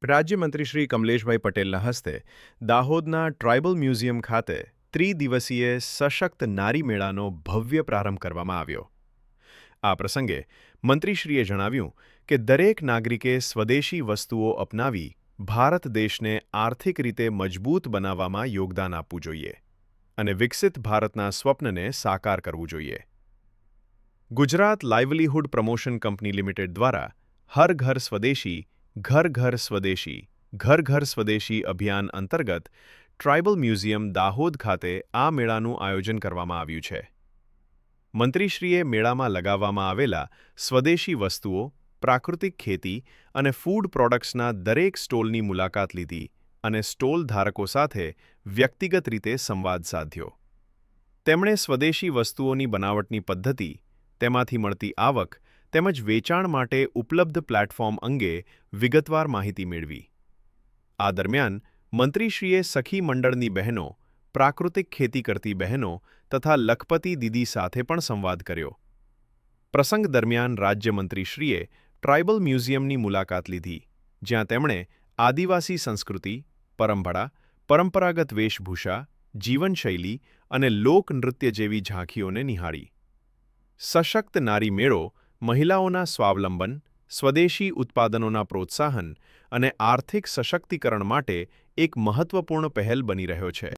રાજ્યમંત્રી શ્રી કમલેશભાઈ પટેલના હસ્તે દાહોદના ટ્રાઇબલ મ્યુઝિયમ ખાતે ત્રિદિવસીય સશક્ત નારી મેળાનો ભવ્ય પ્રારંભ કરવામાં આવ્યો. આ પ્રસંગે મંત્રીશ્રીએ જણાવ્યું કે દરેક નાગરિકે સ્વદેશી વસ્તુઓ અપનાવી ભારત દેશને આર્થિક રીતે મજબૂત બનાવવામાં યોગદાન આપવું જોઈએ અને વિકસિત ભારતના સ્વપ્નને સાકાર કરવું જોઈએ. Gujarat livelihood promotion company limited દ્વારા હર ઘર સ્વદેશી, ઘર ઘર સ્વદેશી, ઘર ઘર સ્વદેશી અભિયાન અંતર્ગત ટ્રાઇબલ મ્યુઝિયમ દાહોદ ખાતે આ મેળાનું આયોજન કરવામાં આવ્યું છે. મંત્રીશ્રીએ મેળામાં લગાવવામાં આવેલા સ્વદેશી વસ્તુઓ, પ્રાકૃતિક ખેતી અને ફૂડ પ્રોડક્ટ્સના દરેક સ્ટોલની મુલાકાત લીધી અને સ્ટોલ ધારકો સાથે વ્યક્તિગત રીતે સંવાદ સાધ્યો. તેમણે સ્વદેશી વસ્તુઓની બનાવટની પદ્ધતિ, તેમાંથી મળતી આવક તેમજ વેચાણ માટે ઉપલબ્ધ પ્લેટફોર્મ અંગે વિગતવાર માહિતી મેળવી. આ દરમિયાન મંત્રીશ્રીએ સખી મંડળની બહેનો, પ્રાકૃતિક ખેતી કરતી બહેનો તથા લખપતિ દીદી સાથે પણ સંવાદ કર્યો. પ્રસંગ દરમિયાન રાજ્યમંત્રીશ્રીએ ટ્રાઇબલ મ્યુઝિયમની મુલાકાત લીધી, જ્યાં તેમણે આદિવાસી સંસ્કૃતિ, પરંપરા, પરંપરાગત વેશભૂષા, જીવનશૈલી અને લોકનૃત્ય જેવી ઝાંખીઓને નિહાળી. સશક્ત નારી મેળો મહિલાઓના સ્વાવલંબન, સ્વદેશી ઉત્પાદનોના પ્રોત્સાહન અને આર્થિક સશક્તિકરણ માટે એક મહત્વપૂર્ણ પહેલ બની રહ્યો છે.